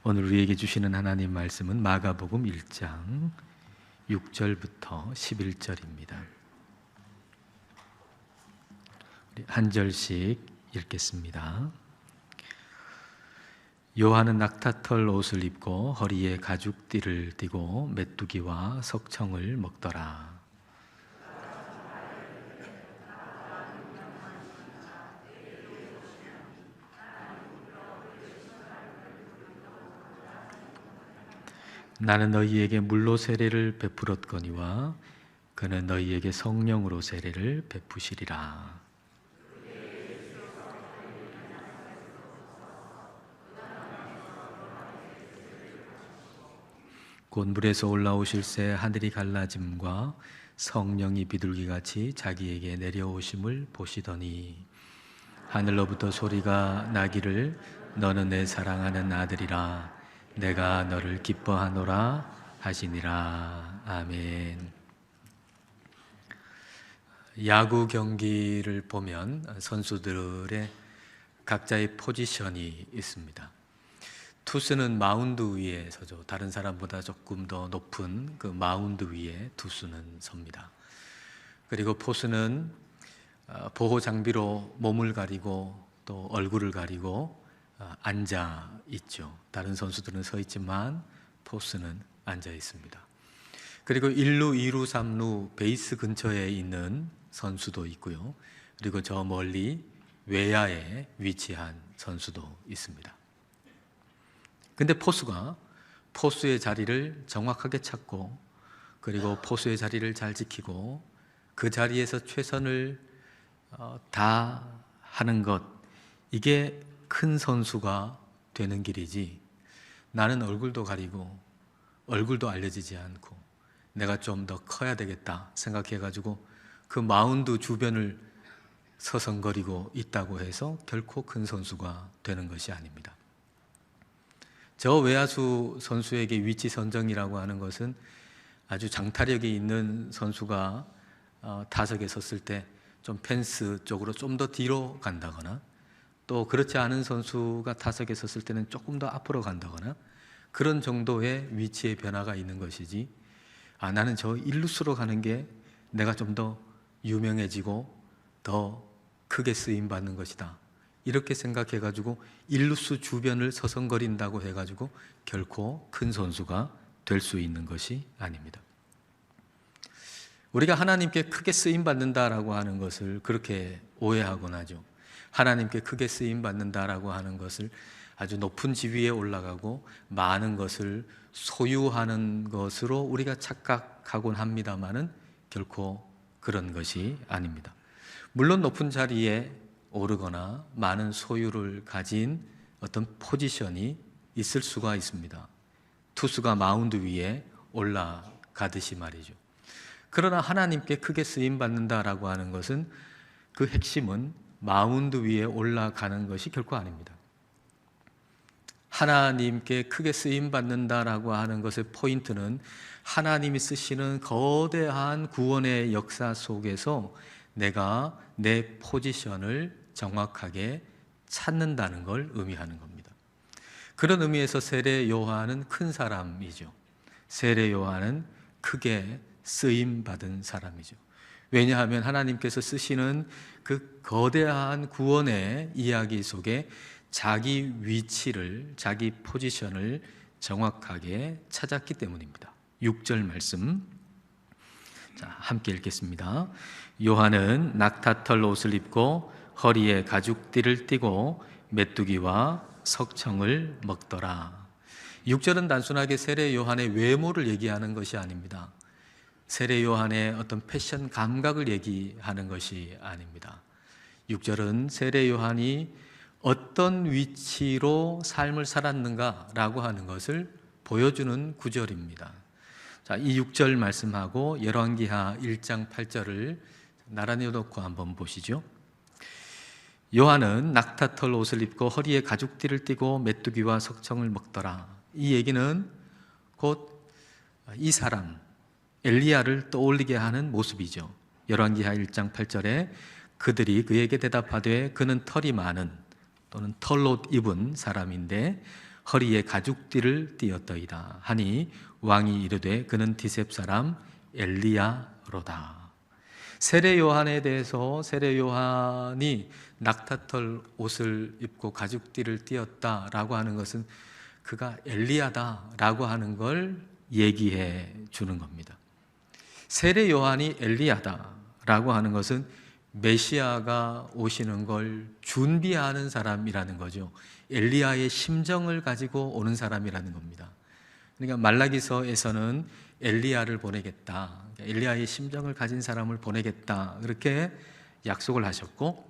오늘 우리에게 주시는 하나님 말씀은 마가복음 1장 6절부터 11절입니다. 한 절씩 읽겠습니다. 요한은 낙타털 옷을 입고 허리에 가죽띠를 띠고 메뚜기와 석청을 먹더라. 나는 너희에게 물로 세례를 베풀었거니와 그는 너희에게 성령으로 세례를 베푸시리라. 곧 물에서 올라오실새 하늘이 갈라짐과 성령이 비둘기같이 자기에게 내려오심을 보시더니 하늘로부터 소리가 나기를 너는 내 사랑하는 아들이라 내가 너를 기뻐하노라 하시니라. 아멘. 야구 경기를 보면 선수들의 각자의 포지션이 있습니다. 투수는 마운드 위에 서죠. 다른 사람보다 조금 더 높은 그 마운드 위에 투수는 섭니다. 그리고 포수는 보호 장비로 몸을 가리고 또 얼굴을 가리고 앉아 있죠. 다른 선수들은 서 있지만 포수는 앉아 있습니다. 그리고 1루, 2루, 3루 베이스 근처에 있는 선수도 있고요. 그리고 저 멀리 외야에 위치한 선수도 있습니다. 근데 포수가 포수의 자리를 정확하게 찾고 그리고 포수의 자리를 잘 지키고 그 자리에서 최선을 다하는 것, 이게 큰 선수가 되는 길이지, 나는 얼굴도 가리고 얼굴도 알려지지 않고 내가 좀 더 커야 되겠다 생각해가지고 그 마운드 주변을 서성거리고 있다고 해서 결코 큰 선수가 되는 것이 아닙니다. 저 외야수 선수에게 위치 선정이라고 하는 것은 아주 장타력이 있는 선수가 타석에 섰을 때 좀 펜스 쪽으로 좀 더 뒤로 간다거나 또 그렇지 않은 선수가 타석에 섰을 때는 조금 더 앞으로 간다거나 그런 정도의 위치의 변화가 있는 것이지, 나는 저 1루수로 가는 게 내가 좀 더 유명해지고 더 크게 쓰임받는 것이다, 이렇게 생각해가지고 1루수 주변을 서성거린다고 해가지고 결코 큰 선수가 될 수 있는 것이 아닙니다. 우리가 하나님께 크게 쓰임받는다라고 하는 것을 그렇게 오해하곤 하죠. 하나님께 크게 쓰임받는다라고 하는 것을 아주 높은 지위에 올라가고 많은 것을 소유하는 것으로 우리가 착각하곤 합니다마는 결코 그런 것이 아닙니다. 물론 높은 자리에 오르거나 많은 소유를 가진 어떤 포지션이 있을 수가 있습니다. 투수가 마운드 위에 올라가듯이 말이죠. 그러나 하나님께 크게 쓰임받는다라고 하는 것은 그 핵심은 마운드 위에 올라가는 것이 결코 아닙니다. 하나님께 크게 쓰임받는다라고 하는 것의 포인트는 하나님이 쓰시는 거대한 구원의 역사 속에서 내가 내 포지션을 정확하게 찾는다는 걸 의미하는 겁니다. 그런 의미에서 세례 요한은 큰 사람이죠. 세례 요한은 크게 쓰임받은 사람이죠. 왜냐하면 하나님께서 쓰시는 그 거대한 구원의 이야기 속에 자기 위치를, 자기 포지션을 정확하게 찾았기 때문입니다. 6절 말씀, 자, 함께 읽겠습니다. 요한은 낙타털 옷을 입고 허리에 가죽띠를 띠고 메뚜기와 석청을 먹더라. 6절은 단순하게 세례 요한의 외모를 얘기하는 것이 아닙니다. 세례 요한의 어떤 패션 감각을 얘기하는 것이 아닙니다. 6절은 세례 요한이 어떤 위치로 삶을 살았는가라고 하는 것을 보여주는 구절입니다. 자, 이 6절 말씀하고 열왕기하 1장 8절을 나란히 놓고 한번 보시죠. 요한은 낙타털 옷을 입고 허리에 가죽띠를 띠고 메뚜기와 석청을 먹더라. 이 얘기는 곧 이 사람 엘리야를 떠올리게 하는 모습이죠. 열왕기하 1장 8절에 그들이 그에게 대답하되 그는 털이 많은 또는 털옷 입은 사람인데 허리에 가죽띠를 띠었더이다 하니 왕이 이르되 그는 디셉 사람 엘리야로다. 세례 요한에 대해서 세례 요한이 낙타털 옷을 입고 가죽띠를 띠었다라고 하는 것은 그가 엘리야다라고 하는 걸 얘기해 주는 겁니다. 세례 요한이 엘리야다라고 하는 것은 메시아가 오시는 걸 준비하는 사람이라는 거죠. 엘리야의 심정을 가지고 오는 사람이라는 겁니다. 그러니까 말라기서에서는 엘리야를 보내겠다, 엘리야의 심정을 가진 사람을 보내겠다, 그렇게 약속을 하셨고,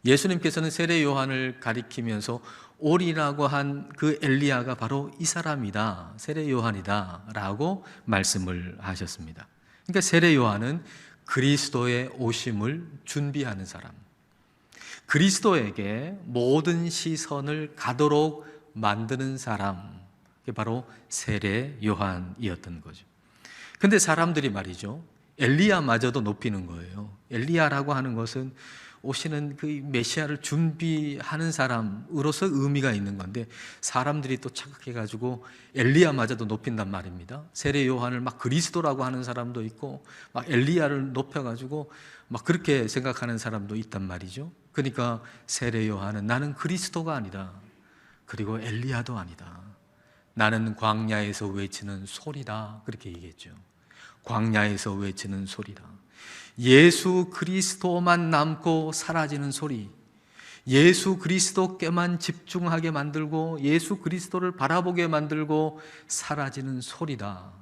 예수님께서는 세례 요한을 가리키면서 오리라고 한 그 엘리야가 바로 이 사람이다, 세례 요한이다 라고 말씀을 하셨습니다. 그러니까 세례 요한은 그리스도의 오심을 준비하는 사람, 그리스도에게 모든 시선을 가도록 만드는 사람, 그게 바로 세례 요한이었던 거죠. 근데 사람들이 말이죠, 엘리야마저도 높이는 거예요. 엘리야라고 하는 것은 오시는 그 메시아를 준비하는 사람으로서 의미가 있는 건데, 사람들이 또 착각해가지고 엘리야마저도 높인단 말입니다. 세례 요한을 막 그리스도라고 하는 사람도 있고, 막 엘리야를 높여가지고 막 그렇게 생각하는 사람도 있단 말이죠. 그러니까 세례 요한은 나는 그리스도가 아니다, 그리고 엘리야도 아니다, 나는 광야에서 외치는 소리다, 그렇게 얘기했죠. 광야에서 외치는 소리다. 예수 그리스도만 남고 사라지는 소리, 예수 그리스도께만 집중하게 만들고 예수 그리스도를 바라보게 만들고 사라지는 소리다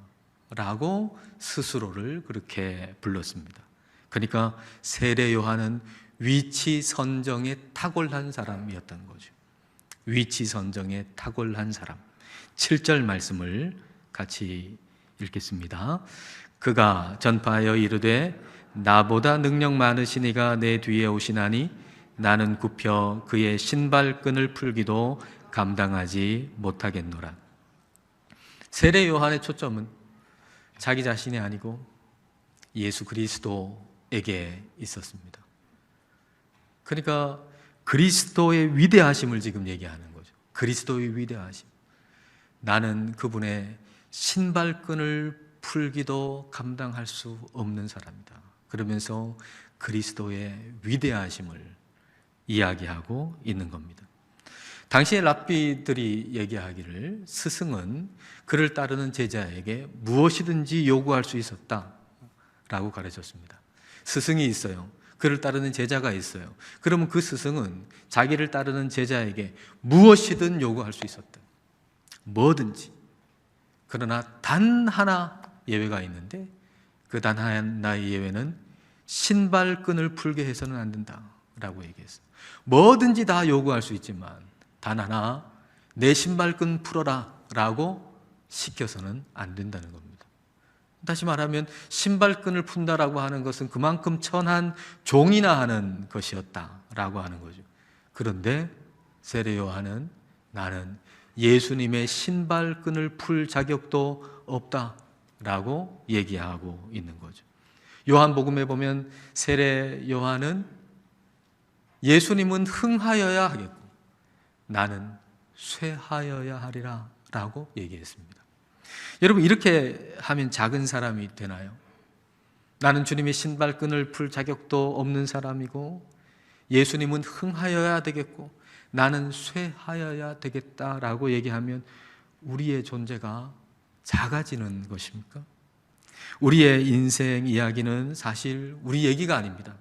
라고 스스로를 그렇게 불렀습니다. 그러니까 세례 요한은 위치 선정에 탁월한 사람이었던 거죠. 위치 선정에 탁월한 사람. 7절 말씀을 같이 읽겠습니다. 그가 전파하여 이르되 나보다 능력 많으신 이가 내 뒤에 오시나니 나는 굽혀 그의 신발끈을 풀기도 감당하지 못하겠노라. 세례 요한의 초점은 자기 자신이 아니고 예수 그리스도에게 있었습니다. 그러니까 그리스도의 위대하심을 지금 얘기하는 거죠. 그리스도의 위대하심. 나는 그분의 신발끈을 풀기도 감당할 수 없는 사람이다. 그러면서 그리스도의 위대하심을 이야기하고 있는 겁니다. 당시의 랍비들이 얘기하기를 스승은 그를 따르는 제자에게 무엇이든지 요구할 수 있었다라고 가르쳤습니다. 스승이 있어요. 그를 따르는 제자가 있어요. 그러면 그 스승은 자기를 따르는 제자에게 무엇이든 요구할 수 있었다. 뭐든지. 그러나 단 하나 예외가 있는데, 그 단 하나의 예외는 신발끈을 풀게 해서는 안 된다라고 얘기했어요. 뭐든지 다 요구할 수 있지만 단 하나, 내 신발끈 풀어라 라고 시켜서는 안 된다는 겁니다. 다시 말하면 신발끈을 푼다라고 하는 것은 그만큼 천한 종이나 하는 것이었다라고 하는 거죠. 그런데 세례 요한은 나는 예수님의 신발끈을 풀 자격도 없다라고 얘기하고 있는 거죠. 요한복음에 보면 세례 요한은 예수님은 흥하여야 하겠고 나는 쇠하여야 하리라 라고 얘기했습니다. 여러분, 이렇게 하면 작은 사람이 되나요? 나는 주님의 신발끈을 풀 자격도 없는 사람이고 예수님은 흥하여야 되겠고 나는 쇠하여야 되겠다라고 얘기하면 우리의 존재가 작아지는 것입니까? 우리의 인생 이야기는 사실 우리 얘기가 아닙니다.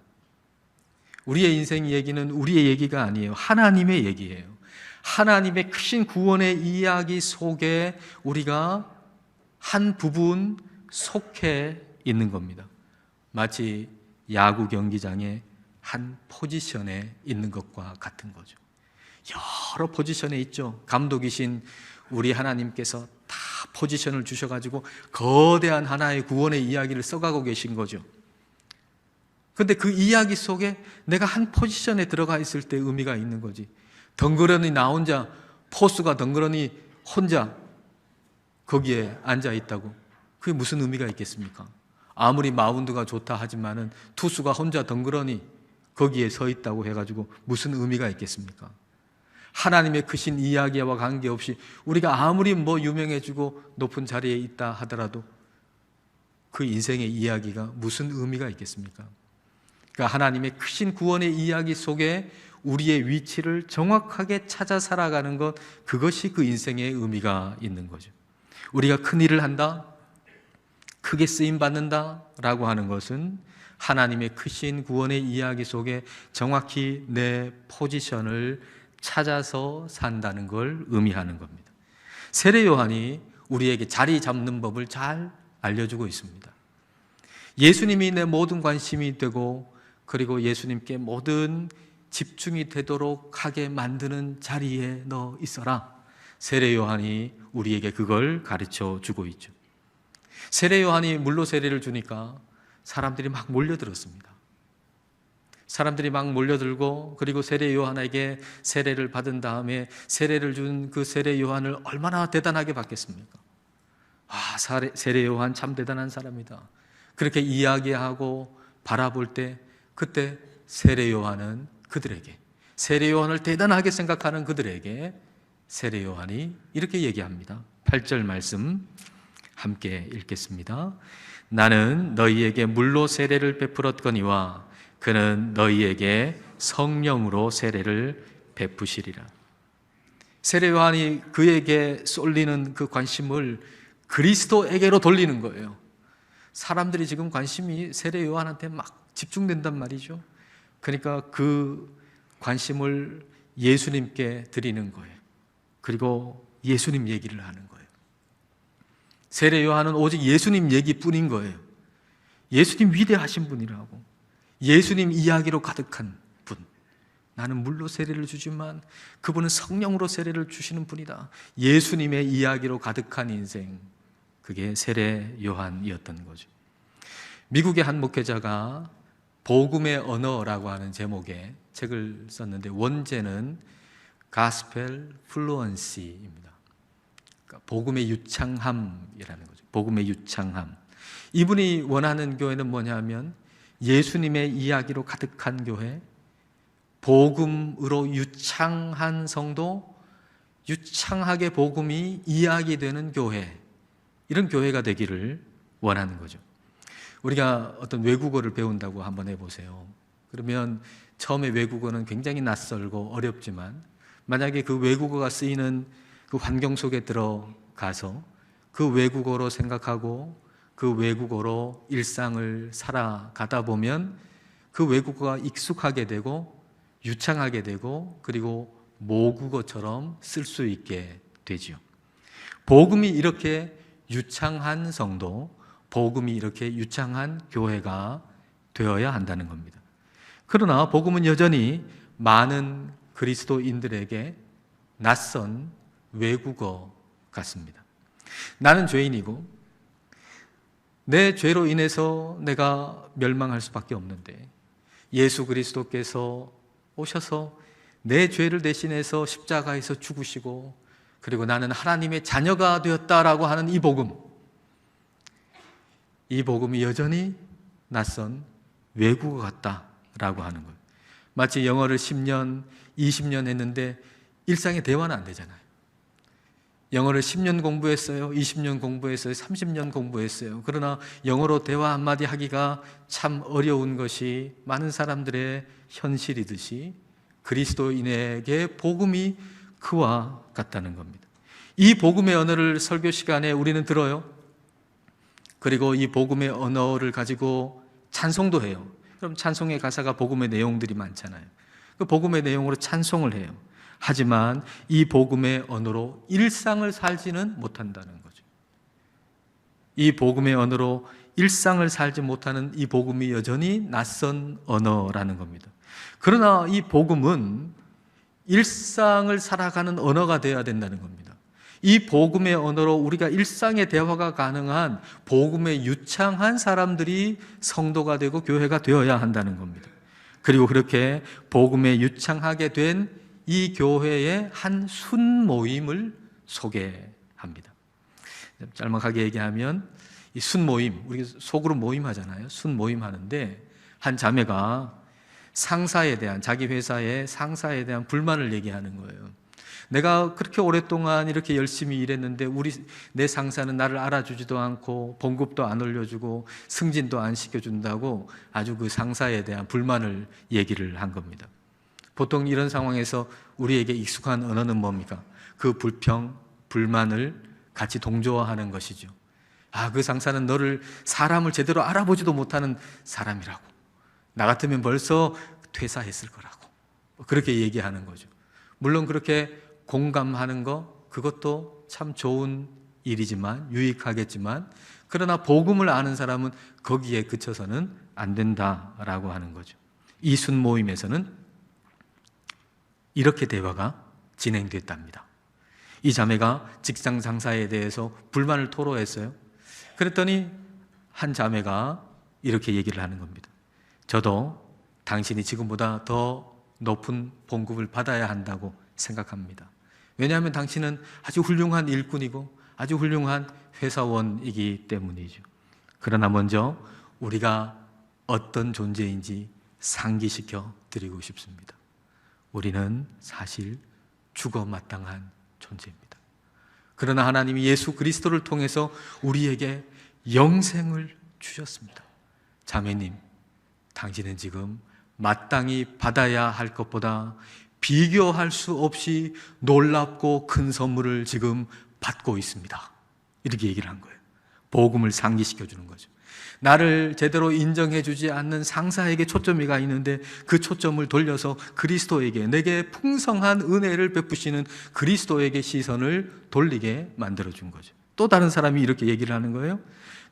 우리의 인생 얘기는 우리의 얘기가 아니에요. 하나님의 얘기예요. 하나님의 크신 구원의 이야기 속에 우리가 한 부분 속해 있는 겁니다. 마치 야구 경기장의 한 포지션에 있는 것과 같은 거죠. 여러 포지션에 있죠. 감독이신 우리 하나님께서 다 포지션을 주셔가지고 거대한 하나의 구원의 이야기를 써가고 계신 거죠. 그런데 그 이야기 속에 내가 한 포지션에 들어가 있을 때 의미가 있는 거지. 덩그러니 나 혼자, 포수가 덩그러니 혼자 거기에 앉아 있다고 그게 무슨 의미가 있겠습니까? 아무리 마운드가 좋다 하지만은 투수가 혼자 덩그러니 거기에 서 있다고 해가지고 무슨 의미가 있겠습니까? 하나님의 크신 이야기와 관계없이 우리가 아무리 유명해지고 높은 자리에 있다 하더라도 그 인생의 이야기가 무슨 의미가 있겠습니까? 그러니까 하나님의 크신 구원의 이야기 속에 우리의 위치를 정확하게 찾아 살아가는 것, 그것이 그 인생의 의미가 있는 거죠. 우리가 큰 일을 한다, 크게 쓰임 받는다 라고 하는 것은 하나님의 크신 구원의 이야기 속에 정확히 내 포지션을 찾아서 산다는 걸 의미하는 겁니다. 세례 요한이 우리에게 자리 잡는 법을 잘 알려주고 있습니다. 예수님이 내 모든 관심이 되고, 그리고 예수님께 모든 집중이 되도록 하게 만드는 자리에 너 있어라. 세례 요한이 우리에게 그걸 가르쳐 주고 있죠. 세례 요한이 물로 세례를 주니까 사람들이 막 몰려들었습니다. 사람들이 막 몰려들고, 그리고 세례 요한에게 세례를 받은 다음에 세례를 준 그 세례 요한을 얼마나 대단하게 받겠습니까? 세례 요한 참 대단한 사람이다, 그렇게 이야기하고 바라볼 때, 그때 세례 요한은 그들에게, 세례 요한을 대단하게 생각하는 그들에게 세례 요한이 이렇게 얘기합니다. 8절 말씀 함께 읽겠습니다. 나는 너희에게 물로 세례를 베풀었거니와 그는 너희에게 성령으로 세례를 베푸시리라. 세례 요한이 그에게 쏠리는 그 관심을 그리스도에게로 돌리는 거예요. 사람들이 지금 관심이 세례 요한한테 막 집중된단 말이죠. 그러니까 그 관심을 예수님께 드리는 거예요. 그리고 예수님 얘기를 하는 거예요. 세례 요한은 오직 예수님 얘기뿐인 거예요. 예수님 위대하신 분이라고, 예수님 이야기로 가득한 분. 나는 물로 세례를 주지만 그분은 성령으로 세례를 주시는 분이다. 예수님의 이야기로 가득한 인생, 그게 세례 요한이었던 거죠. 미국의 한 목회자가 복음의 언어라고 하는 제목의 책을 썼는데, 원제는 Gospel Fluency입니다. 그러니까 복음의 유창함이라는 거죠. 복음의 유창함. 이분이 원하는 교회는 뭐냐면 예수님의 이야기로 가득한 교회, 복음으로 유창한 성도, 유창하게 복음이 이야기되는 교회, 이런 교회가 되기를 원하는 거죠. 우리가 어떤 외국어를 배운다고 한번 해보세요. 그러면 처음에 외국어는 굉장히 낯설고 어렵지만, 만약에 그 외국어가 쓰이는 그 환경 속에 들어가서 그 외국어로 생각하고 그 외국어로 일상을 살아가다 보면 그 외국어가 익숙하게 되고 유창하게 되고, 그리고 모국어처럼 쓸 수 있게 되죠. 복음이 이렇게 유창한 성도, 복음이 이렇게 유창한 교회가 되어야 한다는 겁니다. 그러나 복음은 여전히 많은 그리스도인들에게 낯선 외국어 같습니다. 나는 죄인이고 내 죄로 인해서 내가 멸망할 수밖에 없는데, 예수 그리스도께서 오셔서 내 죄를 대신해서 십자가에서 죽으시고, 그리고 나는 하나님의 자녀가 되었다라고 하는 이 복음, 이 복음이 여전히 낯선 외국어 같다라고 하는 거예요. 마치 영어를 10년, 20년 했는데 일상의 대화는 안 되잖아요. 영어를 10년 공부했어요, 20년 공부했어요, 30년 공부했어요. 그러나 영어로 대화 한마디 하기가 참 어려운 것이 많은 사람들의 현실이듯이 그리스도인에게 복음이 그와 같다는 겁니다. 이 복음의 언어를 설교 시간에 우리는 들어요. 그리고 이 복음의 언어를 가지고 찬송도 해요. 그럼 찬송의 가사가 복음의 내용들이 많잖아요. 그 복음의 내용으로 찬송을 해요. 하지만 이 복음의 언어로 일상을 살지는 못한다는 거죠. 이 복음의 언어로 일상을 살지 못하는 이 복음이 여전히 낯선 언어라는 겁니다. 그러나 이 복음은 일상을 살아가는 언어가 되어야 된다는 겁니다. 이 복음의 언어로 우리가 일상의 대화가 가능한 복음의 유창한 사람들이 성도가 되고 교회가 되어야 한다는 겁니다. 그리고 그렇게 복음에 유창하게 된 이 교회의 한 순모임을 소개합니다. 짤막하게 얘기하면 이 순모임, 우리 속으로 모임하잖아요. 순모임 하는데 한 자매가 상사에 대한, 자기 회사의 상사에 대한 불만을 얘기하는 거예요. 내가 그렇게 오랫동안 이렇게 열심히 일했는데 내 상사는 나를 알아주지도 않고 봉급도 안 올려주고 승진도 안 시켜준다고 아주 그 상사에 대한 불만을 얘기를 한 겁니다. 보통 이런 상황에서 우리에게 익숙한 언어는 뭡니까? 그 불평, 불만을 같이 동조화하는 것이죠. 그 상사는 사람을 제대로 알아보지도 못하는 사람이라고. 나 같으면 벌써 퇴사했을 거라고. 그렇게 얘기하는 거죠. 물론 그렇게 공감하는 그것도 참 좋은 일이지만, 유익하겠지만, 그러나 복음을 아는 사람은 거기에 그쳐서는 안 된다라고 하는 거죠. 이 순모임에서는 이렇게 대화가 진행됐답니다. 이 자매가 직장 상사에 대해서 불만을 토로했어요. 그랬더니 한 자매가 이렇게 얘기를 하는 겁니다. 저도 당신이 지금보다 더 높은 봉급을 받아야 한다고 생각합니다. 왜냐하면 당신은 아주 훌륭한 일꾼이고 아주 훌륭한 회사원이기 때문이죠. 그러나 먼저 우리가 어떤 존재인지 상기시켜 드리고 싶습니다. 우리는 사실 죽어 마땅한 존재입니다. 그러나 하나님이 예수 그리스도를 통해서 우리에게 영생을 주셨습니다. 자매님, 당신은 지금 마땅히 받아야 할 것보다 비교할 수 없이 놀랍고 큰 선물을 지금 받고 있습니다. 이렇게 얘기를 한 거예요. 복음을 상기시켜 주는 거죠. 나를 제대로 인정해 주지 않는 상사에게 초점이 가 있는데 그 초점을 돌려서 그리스도에게, 내게 풍성한 은혜를 베푸시는 그리스도에게 시선을 돌리게 만들어 준 거죠. 또 다른 사람이 이렇게 얘기를 하는 거예요.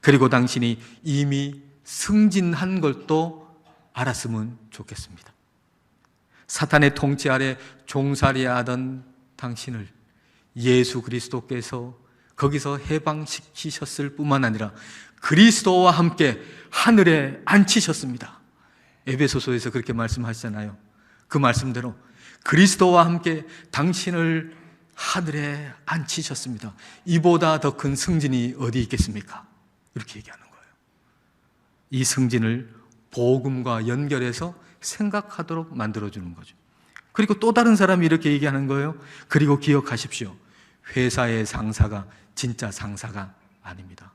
그리고 당신이 이미 승진한 것도 알았으면 좋겠습니다. 사탄의 통치 아래 종살이하던 당신을 예수 그리스도께서 거기서 해방시키셨을 뿐만 아니라 그리스도와 함께 하늘에 앉히셨습니다. 에베소서에서 그렇게 말씀하시잖아요. 그 말씀대로 그리스도와 함께 당신을 하늘에 앉히셨습니다. 이보다 더 큰 승진이 어디 있겠습니까? 이렇게 얘기하는 거예요. 이 승진을 복음과 연결해서 생각하도록 만들어주는 거죠. 그리고 또 다른 사람이 이렇게 얘기하는 거예요. 그리고 기억하십시오. 회사의 상사가 진짜 상사가 아닙니다.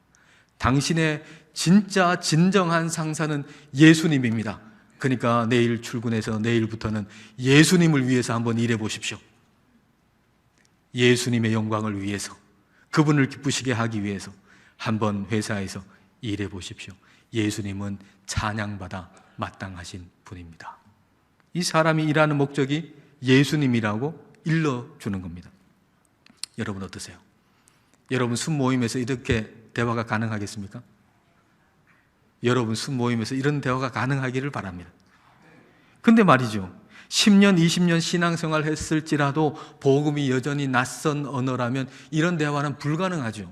당신의 진짜 진정한 상사는 예수님입니다. 그러니까 내일 출근해서 내일부터는 예수님을 위해서 한번 일해 보십시오. 예수님의 영광을 위해서, 그분을 기쁘시게 하기 위해서 한번 회사에서 일해 보십시오. 예수님은 찬양받아 마땅하신 분입니다. 이 사람이 일하는 목적이 예수님이라고 일러주는 겁니다. 여러분 어떠세요? 여러분 순모임에서 이렇게 대화가 가능하겠습니까? 여러분 순모임에서 이런 대화가 가능하기를 바랍니다. 근데 말이죠, 10년, 20년 신앙생활 했을지라도 복음이 여전히 낯선 언어라면 이런 대화는 불가능하죠.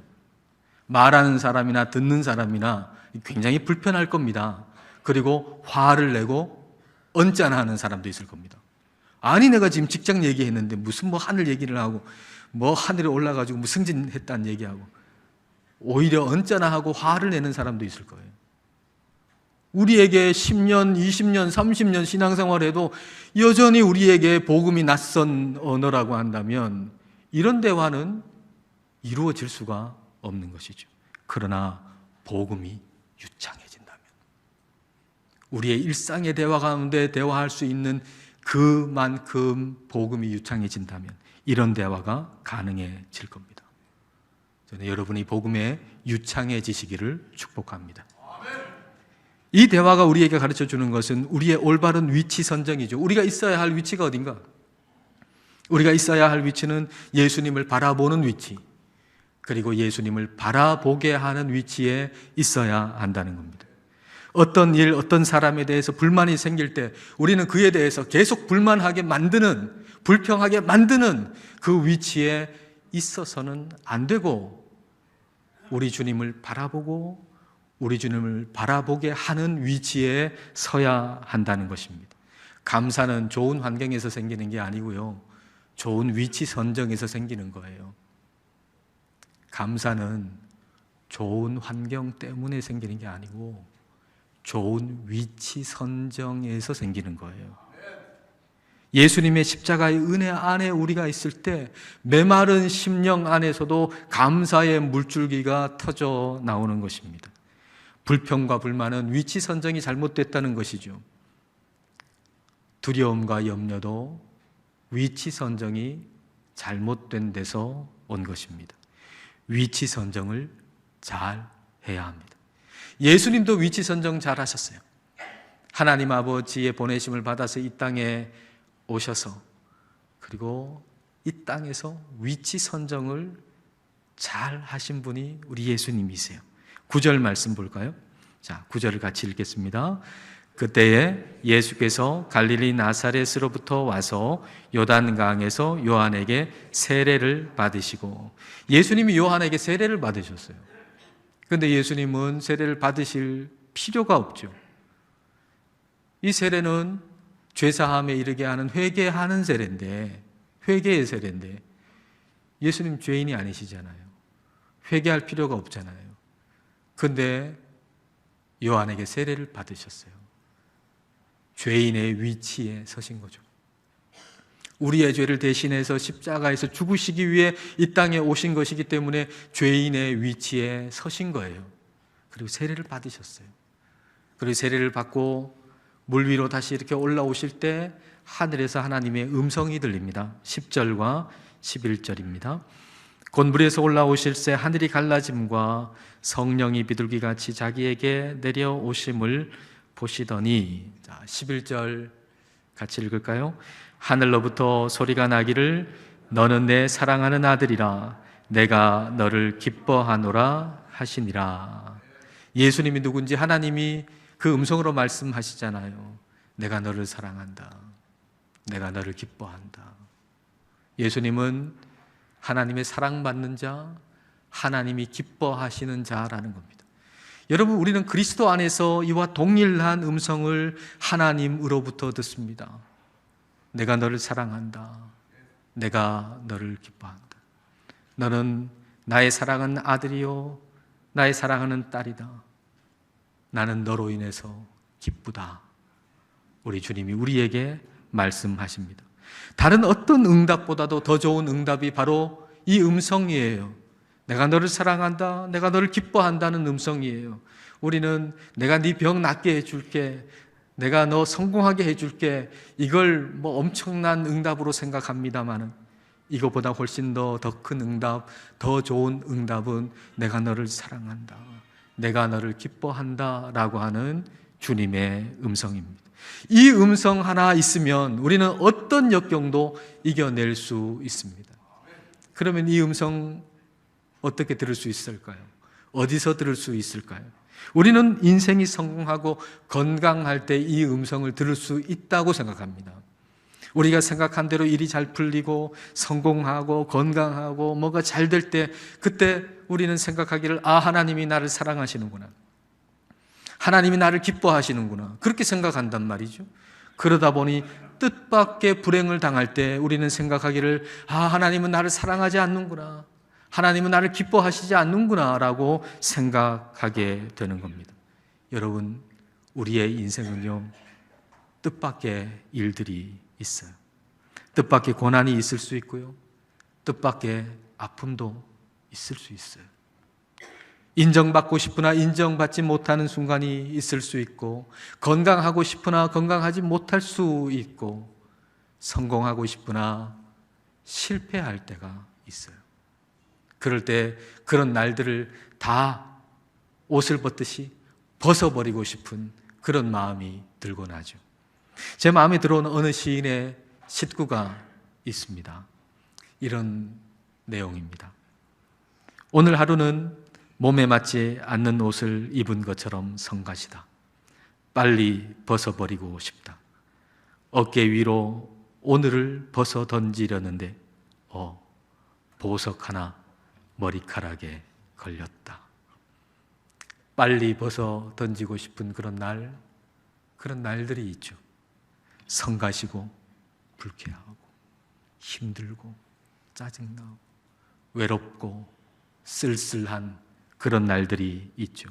말하는 사람이나 듣는 사람이나 굉장히 불편할 겁니다. 그리고 화를 내고 언짢아하는 사람도 있을 겁니다. 아니 내가 지금 직장 얘기했는데 무슨 하늘 얘기를 하고 하늘에 올라가지고 승진했다는 얘기하고, 오히려 언짢아하고 화를 내는 사람도 있을 거예요. 우리에게 10년, 20년, 30년 신앙생활해도 여전히 우리에게 복음이 낯선 언어라고 한다면 이런 대화는 이루어질 수가 없는 것이죠. 그러나 복음이 유창해진다면, 우리의 일상의 대화 가운데 대화할 수 있는 그만큼 복음이 유창해진다면 이런 대화가 가능해질 겁니다. 저는 여러분이 복음에 유창해지시기를 축복합니다. 이 대화가 우리에게 가르쳐주는 것은 우리의 올바른 위치 선정이죠. 우리가 있어야 할 위치가 어딘가? 우리가 있어야 할 위치는 예수님을 바라보는 위치, 그리고 예수님을 바라보게 하는 위치에 있어야 한다는 겁니다. 어떤 일, 어떤 사람에 대해서 불만이 생길 때 우리는 그에 대해서 계속 불만하게 만드는, 불평하게 만드는 그 위치에 있어서는 안 되고, 우리 주님을 바라보고 우리 주님을 바라보게 하는 위치에 서야 한다는 것입니다. 감사는 좋은 환경에서 생기는 게 아니고요, 좋은 위치 선정에서 생기는 거예요. 감사는 좋은 환경 때문에 생기는 게 아니고 좋은 위치 선정에서 생기는 거예요. 예수님의 십자가의 은혜 안에 우리가 있을 때 메마른 심령 안에서도 감사의 물줄기가 터져 나오는 것입니다. 불평과 불만은 위치 선정이 잘못됐다는 것이죠. 두려움과 염려도 위치 선정이 잘못된 데서 온 것입니다. 위치 선정을 잘 해야 합니다. 예수님도 위치 선정 잘 하셨어요. 하나님 아버지의 보내심을 받아서 이 땅에 오셔서 그리고 이 땅에서 위치 선정을 잘 하신 분이 우리 예수님이세요. 9절 말씀 볼까요? 자, 9절을 같이 읽겠습니다. 그때에 예수께서 갈릴리 나사렛으로부터 와서 요단강에서 요한에게 세례를 받으시고, 예수님이 요한에게 세례를 받으셨어요. 그런데 예수님은 세례를 받으실 필요가 없죠. 이 세례는 죄사함에 이르게 하는 회개하는 세례인데, 회개의 세례인데 예수님 죄인이 아니시잖아요. 회개할 필요가 없잖아요. 그런데 요한에게 세례를 받으셨어요. 죄인의 위치에 서신 거죠. 우리의 죄를 대신해서 십자가에서 죽으시기 위해 이 땅에 오신 것이기 때문에 죄인의 위치에 서신 거예요. 그리고 세례를 받으셨어요. 그리고 세례를 받고 물 위로 다시 이렇게 올라오실 때 하늘에서 하나님의 음성이 들립니다. 10절과 11절입니다. 곧 물에서 올라오실새 하늘이 갈라짐과 성령이 비둘기같이 자기에게 내려오심을 보시더니, 자, 11절 같이 읽을까요? 하늘로부터 소리가 나기를 너는 내 사랑하는 아들이라 내가 너를 기뻐하노라 하시니라. 예수님이 누군지 하나님이 그 음성으로 말씀하시잖아요. 내가 너를 사랑한다. 내가 너를 기뻐한다. 예수님은 하나님의 사랑받는 자, 하나님이 기뻐하시는 자라는 겁니다. 여러분, 우리는 그리스도 안에서 이와 동일한 음성을 하나님으로부터 듣습니다. 내가 너를 사랑한다. 내가 너를 기뻐한다. 너는 나의 사랑하는 아들이요 나의 사랑하는 딸이다. 나는 너로 인해서 기쁘다. 우리 주님이 우리에게 말씀하십니다. 다른 어떤 응답보다도 더 좋은 응답이 바로 이 음성이에요. 내가 너를 사랑한다. 내가 너를 기뻐한다는 음성이에요. 우리는 내가 네 병 낫게 해줄게. 내가 너 성공하게 해줄게. 이걸 뭐 엄청난 응답으로 생각합니다만 이거보다 훨씬 더 큰 응답, 더 좋은 응답은 내가 너를 사랑한다. 내가 너를 기뻐한다 라고 하는 주님의 음성입니다. 이 음성 하나 있으면 우리는 어떤 역경도 이겨낼 수 있습니다. 그러면 이 음성 어떻게 들을 수 있을까요? 어디서 들을 수 있을까요? 우리는 인생이 성공하고 건강할 때 이 음성을 들을 수 있다고 생각합니다. 우리가 생각한 대로 일이 잘 풀리고 성공하고 건강하고 뭐가 잘 될 때, 그때 우리는 생각하기를 하나님이 나를 사랑하시는구나. 하나님이 나를 기뻐하시는구나. 그렇게 생각한단 말이죠. 그러다 보니 뜻밖의 불행을 당할 때 우리는 생각하기를 하나님은 나를 사랑하지 않는구나. 하나님은 나를 기뻐하시지 않는구나 라고 생각하게 되는 겁니다. 여러분, 우리의 인생은요, 뜻밖의 일들이 있어요. 뜻밖의 고난이 있을 수 있고요, 뜻밖의 아픔도 있을 수 있어요. 인정받고 싶으나 인정받지 못하는 순간이 있을 수 있고, 건강하고 싶으나 건강하지 못할 수 있고, 성공하고 싶으나 실패할 때가 있어요. 그럴 때 그런 날들을 다 옷을 벗듯이 벗어버리고 싶은 그런 마음이 들곤 하죠. 제 마음에 들어오는 어느 시인의 시구가 있습니다. 이런 내용입니다. 오늘 하루는 몸에 맞지 않는 옷을 입은 것처럼 성가시다. 빨리 벗어버리고 싶다. 어깨 위로 오늘을 벗어 던지려는데 보석 하나 머리카락에 걸렸다. 빨리 벗어 던지고 싶은 그런 날들이 있죠. 성가시고 불쾌하고 힘들고 짜증나고 외롭고 쓸쓸한 그런 날들이 있죠.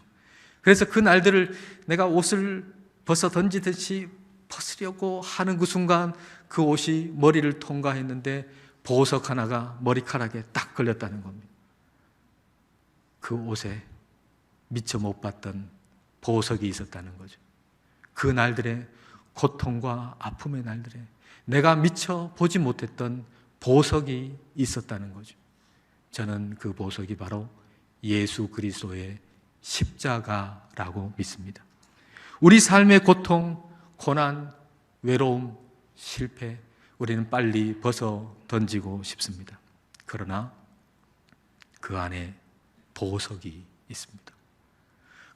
그래서 그 날들을 내가 옷을 벗어 던지듯이 벗으려고 하는 그 순간 그 옷이 머리를 통과했는데 보석 하나가 머리카락에 딱 걸렸다는 겁니다. 그 옷에 미처 못 봤던 보석이 있었다는 거죠. 그 날들의 고통과 아픔의 날들에 내가 미처 보지 못했던 보석이 있었다는 거죠. 저는 그 보석이 바로 예수 그리스도의 십자가라고 믿습니다. 우리 삶의 고통, 고난, 외로움, 실패, 우리는 빨리 벗어 던지고 싶습니다. 그러나 그 안에 보석이 있습니다.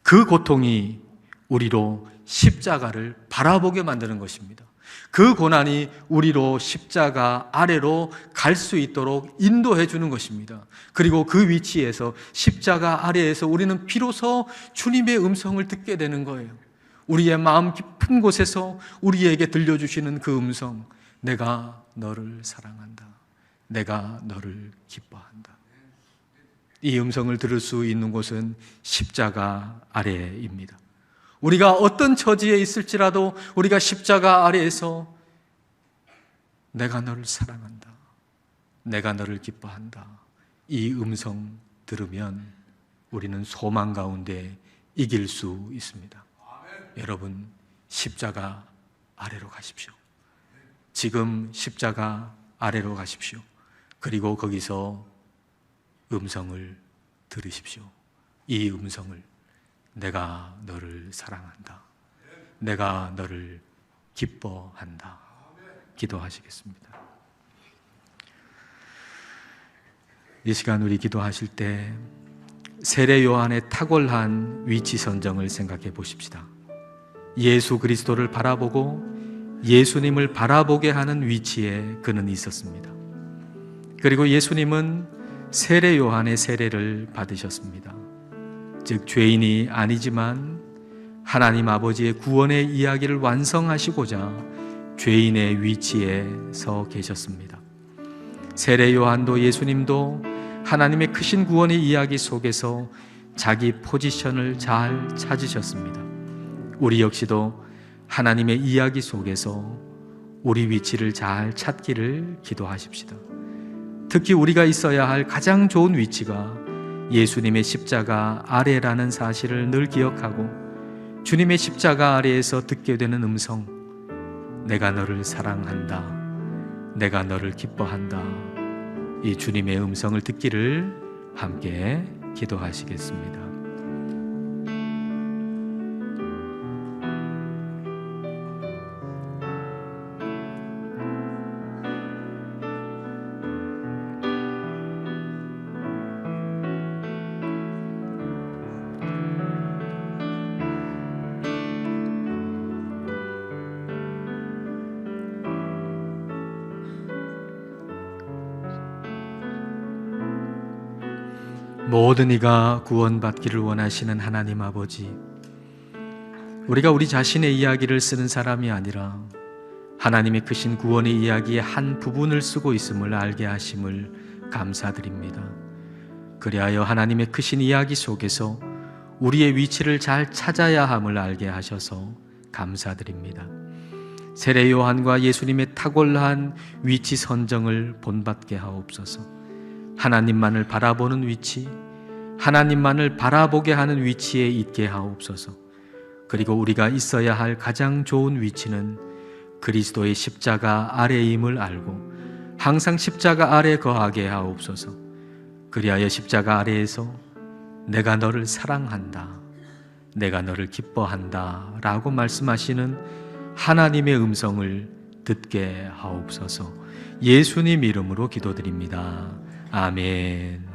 그 고통이 우리로 십자가를 바라보게 만드는 것입니다. 그 고난이 우리로 십자가 아래로 갈 수 있도록 인도해 주는 것입니다. 그리고 그 위치에서 십자가 아래에서 우리는 비로소 주님의 음성을 듣게 되는 거예요. 우리의 마음 깊은 곳에서 우리에게 들려주시는 그 음성, 내가 너를 사랑한다. 내가 너를 기뻐한다. 이 음성을 들을 수 있는 곳은 십자가 아래입니다. 우리가 어떤 처지에 있을지라도 우리가 십자가 아래에서 내가 너를 사랑한다. 내가 너를 기뻐한다. 이 음성 들으면 우리는 소망 가운데 이길 수 있습니다. 여러분, 십자가 아래로 가십시오. 지금 십자가 아래로 가십시오. 그리고 거기서 음성을 들으십시오. 이 음성을, 내가 너를 사랑한다. 내가 너를 기뻐한다. 기도하시겠습니다. 이 시간 우리 기도하실 때 세례 요한의 탁월한 위치 선정을 생각해 보십시다. 예수 그리스도를 바라보고 예수님을 바라보게 하는 위치에 그는 있었습니다. 그리고 예수님은 세례 요한의 세례를 받으셨습니다. 즉 죄인이 아니지만 하나님 아버지의 구원의 이야기를 완성하시고자 죄인의 위치에 서 계셨습니다. 세례 요한도 예수님도 하나님의 크신 구원의 이야기 속에서 자기 포지션을 잘 찾으셨습니다. 우리 역시도 하나님의 이야기 속에서 우리 위치를 잘 찾기를 기도하십시다. 특히 우리가 있어야 할 가장 좋은 위치가 예수님의 십자가 아래라는 사실을 늘 기억하고 주님의 십자가 아래에서 듣게 되는 음성, 내가 너를 사랑한다. 내가 너를 기뻐한다. 이 주님의 음성을 듣기를 함께 기도하시겠습니다. 모든 이가 구원받기를 원하시는 하나님 아버지, 우리가 우리 자신의 이야기를 쓰는 사람이 아니라 하나님의 크신 구원의 이야기의 한 부분을 쓰고 있음을 알게 하심을 감사드립니다. 그리하여 하나님의 크신 이야기 속에서 우리의 위치를 잘 찾아야 함을 알게 하셔서 감사드립니다. 세례 요한과 예수님의 탁월한 위치 선정을 본받게 하옵소서. 하나님만을 바라보는 위치, 하나님만을 바라보게 하는 위치에 있게 하옵소서. 그리고 우리가 있어야 할 가장 좋은 위치는 그리스도의 십자가 아래임을 알고 항상 십자가 아래 거하게 하옵소서. 그리하여 십자가 아래에서 내가 너를 사랑한다, 내가 너를 기뻐한다 라고 말씀하시는 하나님의 음성을 듣게 하옵소서. 예수님 이름으로 기도드립니다. 아멘.